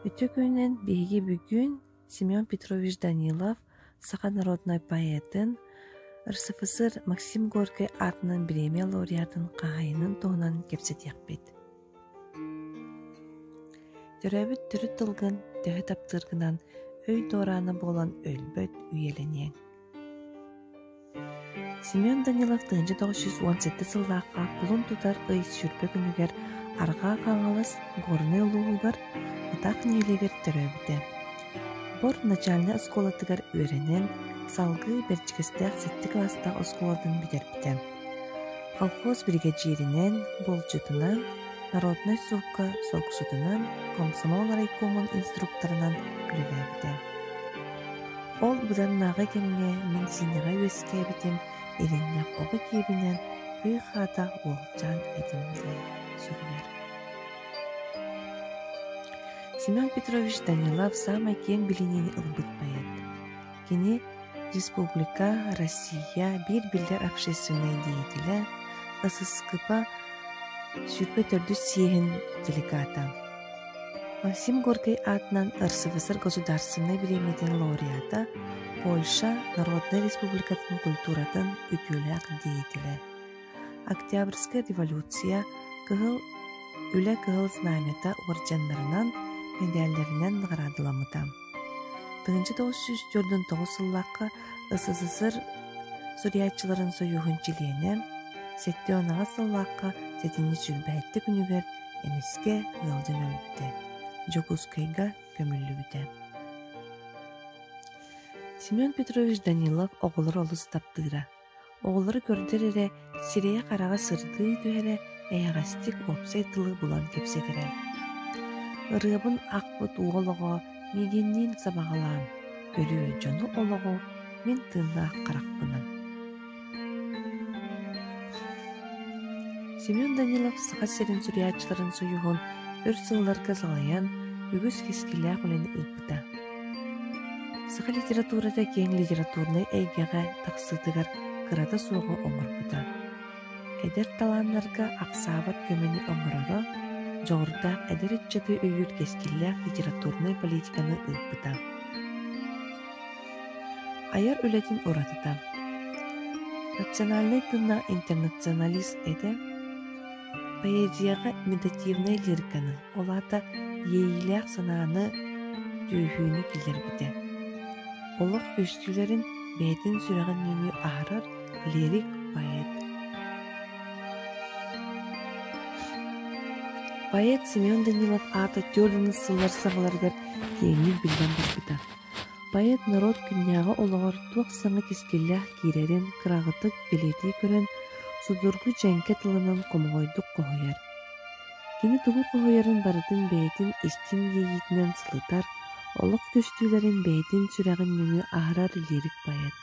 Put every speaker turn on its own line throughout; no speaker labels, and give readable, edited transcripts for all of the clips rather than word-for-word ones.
Үтөкөнен биһиги бүгүн Семен Петрович Данилов саха народной поэтын РСФСР Максим Горький атынан премия лауреатын каһайынын тоонан кепсетиякпит. Төрөбүт түрү тылгын төһө таптыргынан өй доораны болан өлбөт үйеленең. Семен Данилов 1917 сыллааққа кулун тутар ый сүрбө күнүгер арга каңалыс горны улуугар атак нүүлегер төрөбүтэ. Бор начальный осколатыгар үйренен салгы берчигестеак 7 класстак осколадын битербитэ. Колхоз бригадиринен, болчутунан, народной сукка соркусутунан, комсомол райкомун инструкторунан үлелебитэ. Ол буданнагы кемге мен синега өскебитим эриннек ого кебинен үй хата олчан эдимде сүргер. Семен Петрович Данилов самый кең билинени ылбыт поэт. Кини Республика, Россия, бир-бирлер общественный деятеля, ССКП сүрбө төрдү сиехин делегата. Максим Горький атынан РСФСР государственной премиятын лауреата, Польша Народной Республикатын культуратын үтүләк деятеле. Октябрьская революция үле кыгыл знамета орденларынан медальлеринен наградыламыта. 1904-9 сыллаққа СССР сурьячыларын союғын чилиене, 7-10 сыллаққа 7-нче сүрбәйтті күнігер эмиске ылдын өлбіте, Жокускайга көмүллүбүтэ. Семен Петрович Данилов оғылыр олыс таптыра. Оғылыр көрдер эре сирeye қараға сырды түйере эягастик опсайтылы булан кепсетере. Ырыбын ақпыт уолого мегеннин сабағалаам, көрүө жону олого мен тыннаақ қарақпынан. Семен Данилов саға серин сурьячыларын союғын өр сылларга салаян үгіз кескіләқ олені ылпыта. Саға литературада кең литературный әйгеға тақсытыгар кырата суғы оңырпыта. Эдер таланларга ақсабат көмені оңырары, жоғырда әдер etчаты өйір кескіләқ литературный политиканы ылпыта. Аяр үлетін оратыта. Национальный тынна интернационалист эде, поэзияға медитативный лириканы, олата ейіләқ сананы түйхүйіні келер біде. Олық өстілерін бәйтін сүрәғын нүңі ағырар лирик поэт. Поэт Семен Данилов ата тёрдыны сыллар сағылардар кейінен білген барбыда. Поэт народ күнняға олығыр туақ саңы кескелләқ кейрерін қырағытық білеті көрін судургу жәнке тылынан комғойдық қоғыяр. Кені тұғыр қоғыярын барытын бәйтін истин ейітінен сылытар, олық көстүйлерин бәйтін сүрәғын нүңі ағырар лирик поэт.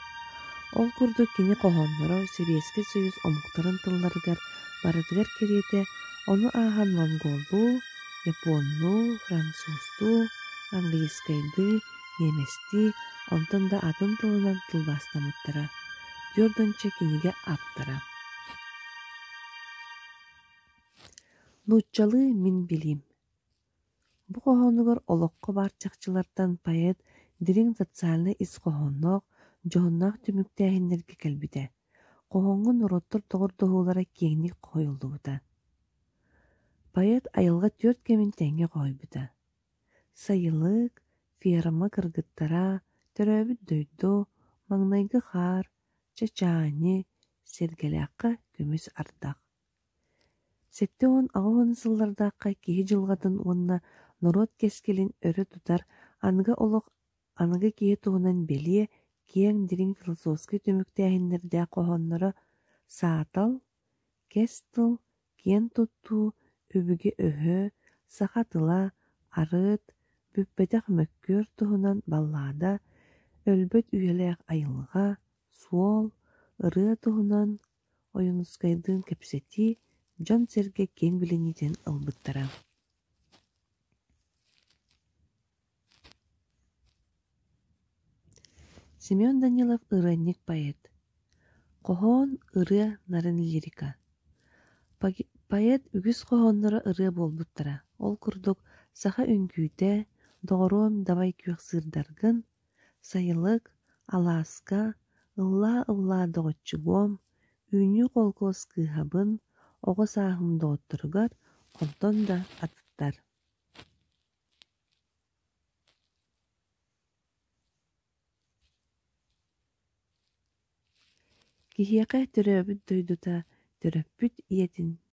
Ол күрді кені қоғанлары Советский Союз омуқтарын тылларыгар барытыгар кереті оны ағын монголду, японну, французду, английскайды, немести, онтында атын тылынан тылбастамыттара, дёрдөнче кенеге аттара. Нуччалы мин билим. Бу қоғанығыр олыққы бар чақчылардан поэт дирин социальный ис қоғанық, жоғыннақ түміктәйіндерге кәлбіде. Қоғанғын ұроттыр тоғыр доғылара кеңнік қойылды бұда. Поэт айылға 4 кемін тәңге қойбыда. Сайылық, ферма кыргыттара, төрөбіт дөйді, маңнайғы қар, чачааны, сергеләққа көміс ардақ. 7-10 ағуаны сыллардаққа кейі жылғадың онына народ кескелін өрі тұтар анығы олық анығы кейі туғынан белие кең дирин философский түміктәйіндерде қоғанлары саатал, кестыл, кен тұтту, өбіге өһі, сақатыла, арыт, бүппетақ мөккөр тұғынан баллада, өлбөт үйелек айылға, суол, ыры тұғынан ойынускайдың кепсети, Жон серге кең биленитен ылбыттара. Семен Данилов ырынник поэт. Кохон ыры нарын лирика. Поэт үгіз қоғонлары ыры болбуттара. Ол курдук саха үңгүйте, доғыром давай күйөксырдаргын, сайылык, алааска, ылла доҕоччугуом, үүнүү колкоос кыыһабын, оҕо сааһым доҕотторугар онтон да атыттар. Киһиэхэ төрөөбүт дойдута төрөппүт ийэтин